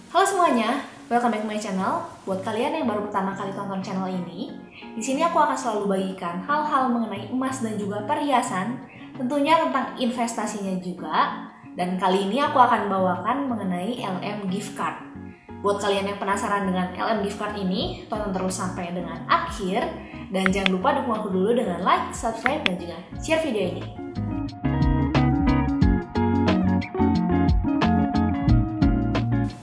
Halo semuanya, welcome back to my channel. Buat kalian yang baru pertama kali tonton channel ini, di sini aku akan selalu bagikan hal-hal mengenai emas dan juga perhiasan, tentunya tentang investasinya juga. Dan kali ini aku akan bawakan mengenai LM Gift Card. Buat kalian yang penasaran dengan LM Gift Card ini, tonton terus sampai dengan akhir. Dan jangan lupa dukung aku dulu dengan like, subscribe, dan juga share video ini.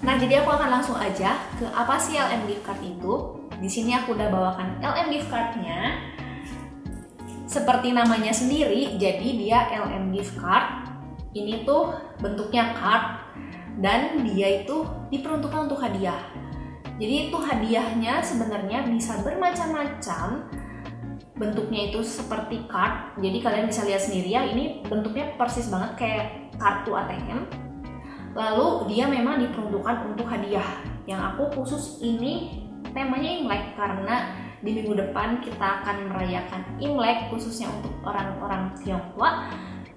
Nah, jadi aku akan langsung aja ke apa sih LM Gift Card itu. Di sini aku udah bawakan LM Gift Card-nya. Seperti namanya sendiri, jadi dia LM Gift Card. Ini tuh bentuknya card dan dia itu diperuntukkan untuk hadiah. Jadi itu hadiahnya sebenarnya bisa bermacam-macam. Bentuknya itu seperti card. Jadi kalian bisa lihat sendiri ya, ini bentuknya persis banget kayak kartu ATM. Lalu dia memang diperuntukkan untuk hadiah. Yang aku khusus ini temanya Imlek karena di minggu depan kita akan merayakan Imlek khususnya untuk orang-orang Tionghoa.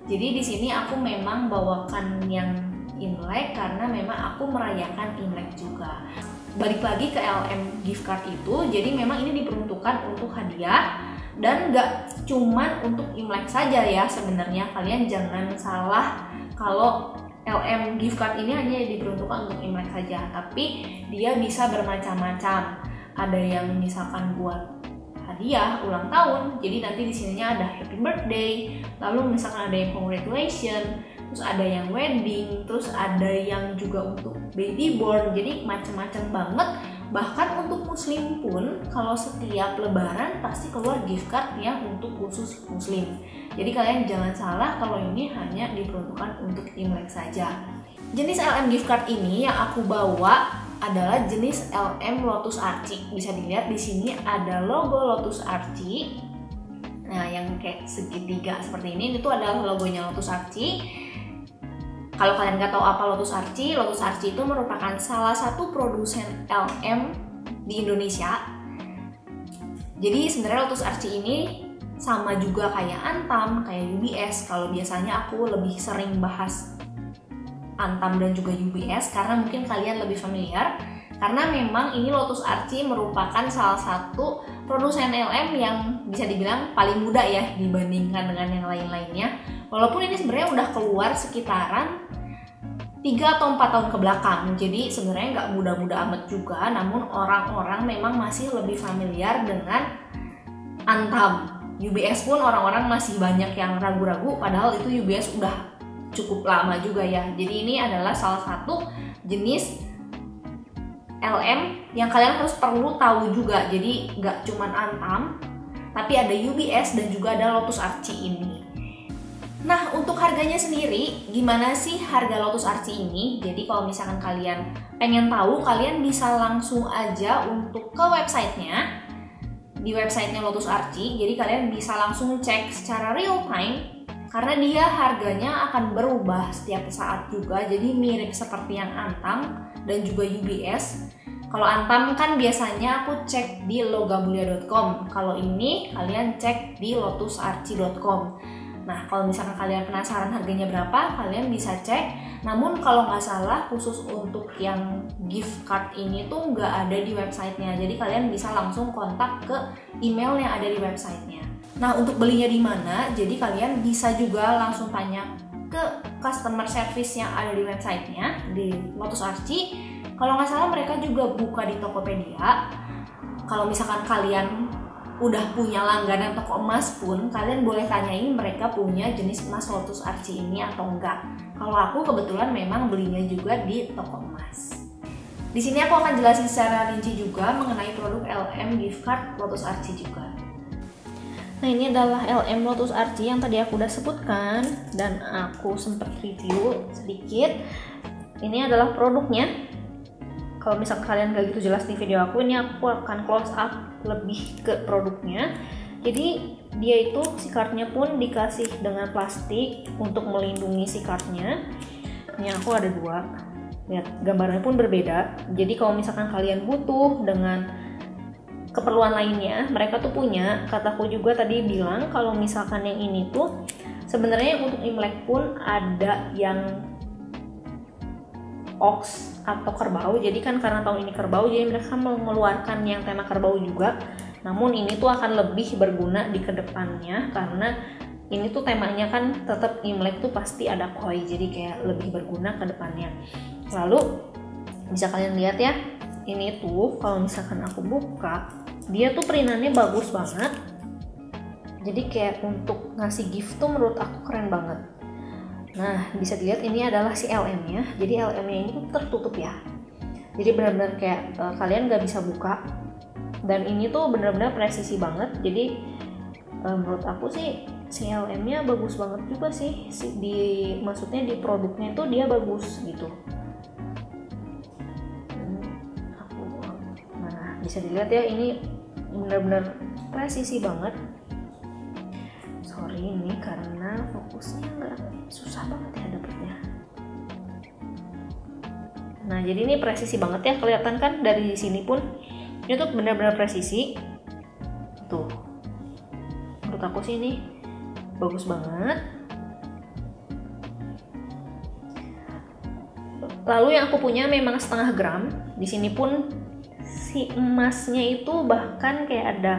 Jadi di sini aku memang bawakan yang Imlek karena memang aku merayakan Imlek juga. Balik lagi ke LM Gift Card itu, jadi memang ini diperuntukkan untuk hadiah dan nggak cuman untuk Imlek saja ya sebenarnya. Kalian jangan salah kalau LM Gift Card ini hanya diperuntukkan untuk Imlek saja, tapi dia bisa bermacam-macam. Ada yang misalkan buat hadiah ulang tahun, jadi nanti di sininya ada happy birthday, lalu misalkan ada yang congratulation, terus ada yang wedding, terus ada yang juga untuk baby born, jadi macam-macam banget. Bahkan untuk muslim pun, kalau setiap lebaran pasti keluar gift card yang untuk khusus muslim. Jadi kalian jangan salah kalau ini hanya diperuntukkan untuk Imlek saja. Jenis LM gift card ini yang aku bawa adalah jenis LM Lotus Archie. Bisa dilihat di sini ada logo Lotus Archie. Nah, yang kayak segitiga seperti ini itu adalah logonya Lotus Archie. Kalau kalian nggak tahu apa Lotus Archie itu merupakan salah satu produsen LM di Indonesia. Jadi sebenarnya Lotus Archie ini sama juga kayak Antam, kayak UBS. Kalau biasanya aku lebih sering bahas Antam dan juga UBS karena mungkin kalian lebih familiar. Karena memang ini Lotus Archie merupakan salah satu produsen LM yang bisa dibilang paling muda ya dibandingkan dengan yang lain-lainnya. Walaupun ini sebenarnya udah keluar sekitaran 3 atau 4 tahun ke belakang. Jadi sebenarnya nggak muda-muda amat juga, namun orang-orang memang masih lebih familiar dengan Antam. UBS pun orang-orang masih banyak yang ragu-ragu, padahal itu UBS udah cukup lama juga ya. Jadi ini adalah salah satu jenis LM yang kalian harus perlu tahu juga. Jadi nggak cuman Antam, tapi ada UBS dan juga ada Lotus Archie ini. Nah, untuk harganya sendiri, gimana sih harga Lotus Archie ini? Jadi kalau misalkan kalian pengen tahu, kalian bisa langsung aja untuk ke websitenya. Di websitenya Lotus Archie, jadi kalian bisa langsung cek secara real time karena dia harganya akan berubah setiap saat juga. Jadi mirip seperti yang Antam dan juga UBS. Kalau Antam kan biasanya aku cek di logamulia.com. Kalau ini kalian cek di lotusarchie.com. Nah, kalau misalkan kalian penasaran harganya berapa, kalian bisa cek. Namun kalau nggak salah, khusus untuk yang gift card ini tuh nggak ada di websitenya. Jadi kalian bisa langsung kontak ke email yang ada di websitenya. Nah, untuk belinya di mana? Jadi kalian bisa juga langsung tanya ke customer service yang ada di websitenya, di Lotus Archie. Kalau nggak salah mereka juga buka di Tokopedia. Kalau misalkan kalian udah punya langganan toko emas pun, kalian boleh tanyain mereka punya jenis emas Lotus Archie ini atau enggak. Kalau aku kebetulan memang belinya juga di toko emas. Di sini aku akan jelasin secara rinci juga mengenai produk LM Gift Card Lotus Archie juga. Nah, ini adalah LM Lotus Archie yang tadi aku udah sebutkan dan aku sempat review sedikit. Ini adalah produknya. Kalau misalkan kalian gak gitu jelas di video aku, ini aku akan close up lebih ke produknya. Jadi dia itu si cardnya pun dikasih dengan plastik untuk melindungi si cardnya. Ini aku ada 2. Lihat, gambarnya pun berbeda. Jadi kalau misalkan kalian butuh dengan keperluan lainnya, mereka tuh punya. Kataku juga tadi bilang kalau misalkan yang ini tuh sebenarnya untuk Imlek pun ada yang ox atau kerbau. Jadi kan karena tahun ini kerbau, jadi mereka mengeluarkan yang tema kerbau juga. Namun ini tuh akan lebih berguna di kedepannya karena ini tuh temanya kan tetap Imlek tuh pasti ada koi, jadi kayak lebih berguna ke depannya. Lalu bisa kalian lihat ya, ini tuh kalau misalkan aku buka, dia tuh perintannya bagus banget. Jadi kayak untuk ngasih gift tuh menurut aku keren banget. Nah, bisa dilihat ini adalah si LM-nya. Jadi LM-nya ini tuh tertutup ya. Jadi benar-benar kayak kalian nggak bisa buka. Dan ini tuh benar-benar presisi banget. Jadi menurut aku sih si LM-nya bagus banget juga sih. Maksudnya di produknya itu dia bagus gitu. Nah, bisa dilihat ya, ini benar-benar presisi banget. Sorry ini karena fokusnya nggak, susah banget ya dapetnya. Nah, jadi ini presisi banget ya, kelihatan kan dari sini pun ini tuh benar-benar presisi. Tuh, menurut aku sih ini bagus banget. Lalu yang aku punya memang 0,5 gram. Di sini pun si emasnya itu bahkan kayak ada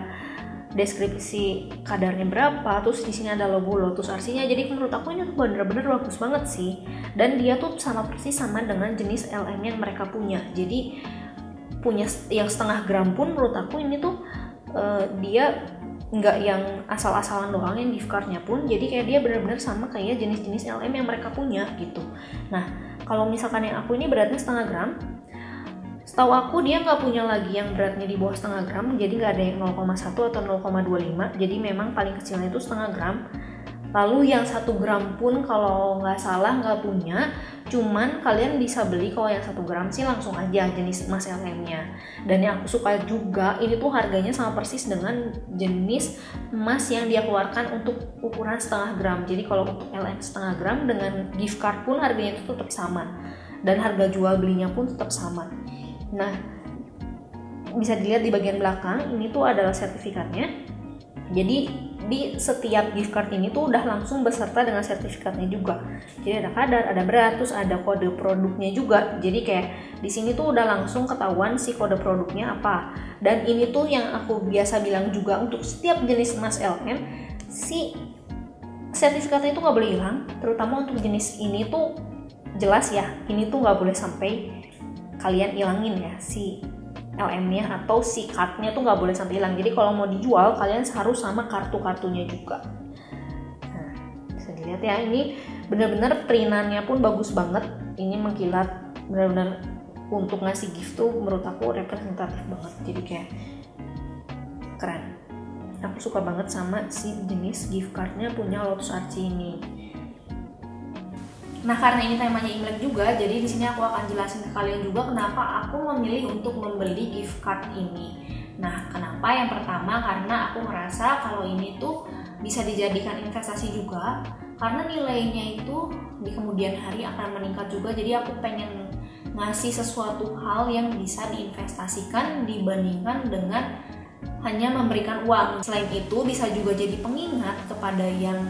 deskripsi kadarnya berapa, terus di sini ada logo Lotus Arsinya. Jadi menurut aku ini tuh bener-bener bagus banget sih. Dan dia tuh sama persis sama dengan jenis LM yang mereka punya. Jadi punya yang 0,5 gram pun menurut aku ini tuh dia nggak yang asal-asalan doang yang gift cardnya pun. Jadi kayak dia bener-bener sama kayak jenis-jenis LM yang mereka punya gitu. Nah, kalau misalkan yang aku ini beratnya 0,5 gram. Setahu aku dia nggak punya lagi yang beratnya di bawah 0,5 gram, jadi nggak ada yang 0,1 atau 0,25, jadi memang paling kecilnya itu 0,5 gram. Lalu yang 1 gram pun kalau nggak salah nggak punya, cuman kalian bisa beli kalau yang 1 gram sih langsung aja jenis emas LM-nya. Dan yang aku suka juga, ini tuh harganya sama persis dengan jenis emas yang dia keluarkan untuk ukuran 0,5 gram. Jadi kalau untuk LM 0,5 gram dengan gift card pun harganya itu tetap sama, dan harga jual belinya pun tetap sama. Nah, bisa dilihat di bagian belakang, ini tuh adalah sertifikatnya. Jadi di setiap gift card ini tuh udah langsung beserta dengan sertifikatnya juga. Jadi ada kadar, ada berat, terus ada kode produknya juga. Jadi kayak di sini tuh udah langsung ketahuan si kode produknya apa. Dan ini tuh yang aku biasa bilang juga, untuk setiap jenis emas LM, si sertifikatnya itu nggak boleh hilang. Terutama untuk jenis ini tuh jelas ya, ini tuh nggak boleh sampai kalian ilangin ya si LM-nya atau si card-nya tuh nggak boleh sampai hilang. Jadi kalau mau dijual kalian harus sama kartu-kartunya juga. Nah, bisa dilihat ya, ini benar-benar perintannya pun bagus banget. Ini mengkilat, benar-benar untuk ngasih gift tuh menurut aku representatif banget. Jadi kayak keren. Aku suka banget sama si jenis gift card-nya punya Lotus Archie ini. Nah, karena ini temanya Imlek juga, jadi di sini aku akan jelasin ke kalian juga kenapa aku memilih untuk membeli gift card ini. Nah, kenapa? Yang pertama karena aku ngerasa kalau ini tuh bisa dijadikan investasi juga, karena nilainya itu di kemudian hari akan meningkat juga. Jadi aku pengen ngasih sesuatu hal yang bisa diinvestasikan dibandingkan dengan hanya memberikan uang. Selain itu bisa juga jadi pengingat kepada yang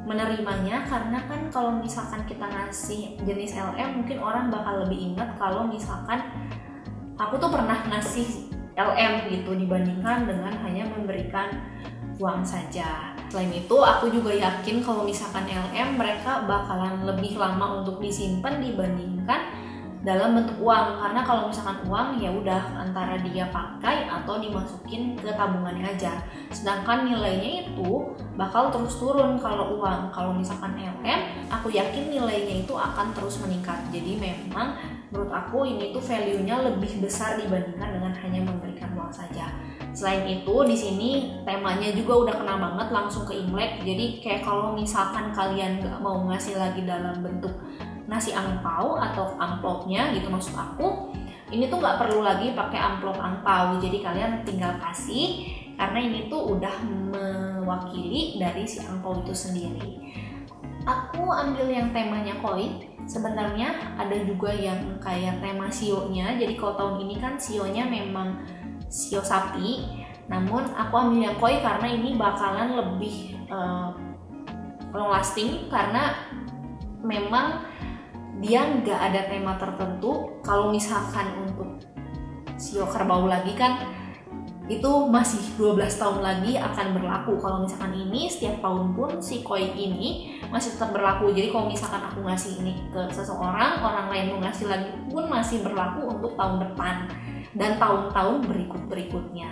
menerimanya, karena kan kalau misalkan kita ngasih jenis LM mungkin orang bakal lebih ingat kalau misalkan aku tuh pernah ngasih LM gitu dibandingkan dengan hanya memberikan uang saja. Selain itu aku juga yakin kalau misalkan LM mereka bakalan lebih lama untuk disimpan dibandingkan dalam bentuk uang, karena kalau misalkan uang ya udah antara dia pakai atau dimasukin ke tabungannya aja, sedangkan nilainya itu bakal terus turun kalau uang. Kalau misalkan LM aku yakin nilainya itu akan terus meningkat. Jadi memang menurut aku ini tuh value-nya lebih besar dibandingkan dengan hanya memberikan uang saja. Selain itu di sini temanya juga udah kena banget langsung ke Imlek. Jadi kayak kalau misalkan kalian nggak mau ngasih lagi dalam bentuk nasi angpau atau amplopnya gitu, maksud aku ini tuh nggak perlu lagi pakai amplop angpau. Jadi kalian tinggal kasih, karena ini tuh udah mewakili dari si angpau itu sendiri. Aku ambil yang temanya koi. Sebenarnya ada juga yang kayak tema sionya. Jadi kalau tahun ini kan sionya memang sio sapi, namun aku ambil yang koi karena ini bakalan lebih long lasting, karena memang dia nggak ada tema tertentu. Kalau misalkan untuk Shio Kerbau lagi kan itu masih 12 tahun lagi akan berlaku. Kalau misalkan ini setiap tahun pun si koi ini masih tetap berlaku. Jadi kalau misalkan aku ngasih ini ke seseorang, orang lain mau ngasih lagi pun masih berlaku untuk tahun depan dan tahun-tahun berikut-berikutnya.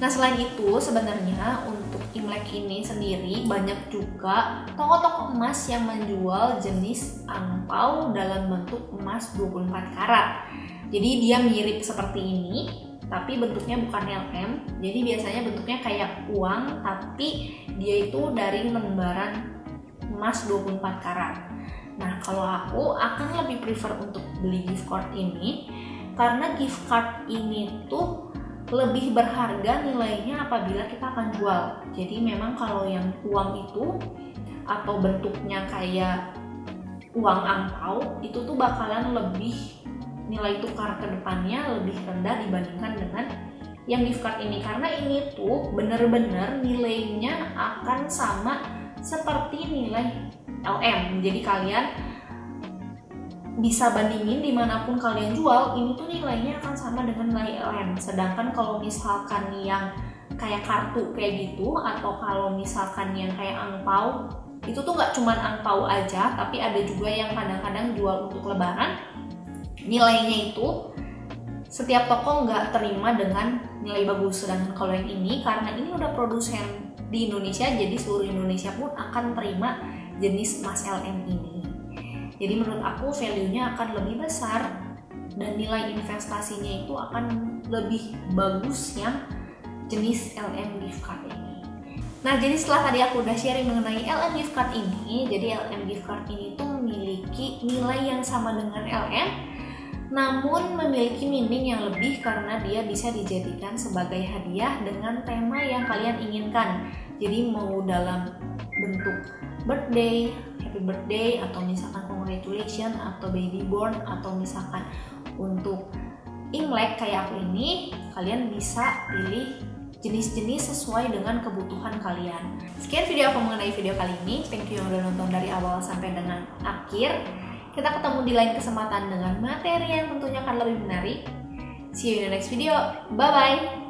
Nah selain itu sebenarnya untuk Imlek ini sendiri banyak juga toko-toko emas yang menjual jenis angpau dalam bentuk emas 24 karat. Jadi dia mirip seperti ini, tapi bentuknya bukan LM. Jadi biasanya bentuknya kayak uang, tapi dia itu dari lembaran emas 24 karat. Nah kalau aku akan lebih prefer untuk beli gift card ini, karena gift card ini tuh lebih berharga nilainya apabila kita akan jual. Jadi memang kalau yang uang itu atau bentuknya kayak uang angpau itu tuh bakalan lebih nilai tukar ke depannya lebih rendah dibandingkan dengan yang gift card ini, karena ini tuh bener-bener nilainya akan sama seperti nilai LM. Jadi kalian bisa bandingin dimanapun kalian jual, ini tuh nilainya akan sama dengan nilai LM. Sedangkan kalau misalkan yang kayak kartu kayak gitu, atau kalau misalkan yang kayak angpau, itu tuh nggak cuma angpau aja, tapi ada juga yang kadang-kadang jual untuk lebaran. Nilainya itu setiap toko nggak terima dengan nilai bagus. Sedangkan kalau yang ini, karena ini udah produsen di Indonesia, jadi seluruh Indonesia pun akan terima jenis emas LM ini. Jadi menurut aku value-nya akan lebih besar dan nilai investasinya itu akan lebih bagus yang jenis LM gift card ini. Nah jadi setelah tadi aku udah sharing mengenai LM gift card ini, jadi LM gift card ini tuh memiliki nilai yang sama dengan LM, namun memiliki meaning yang lebih karena dia bisa dijadikan sebagai hadiah dengan tema yang kalian inginkan. Jadi mau dalam bentuk birthday, happy birthday, atau misalkan congratulations, atau baby born, atau misalkan untuk Imlek kayak aku ini, kalian bisa pilih jenis-jenis sesuai dengan kebutuhan kalian. Sekian video aku mengenai video kali ini. Thank you yang udah nonton dari awal sampai dengan akhir. Kita ketemu di lain kesempatan dengan materi yang tentunya akan lebih menarik. See you in the next video. Bye-bye!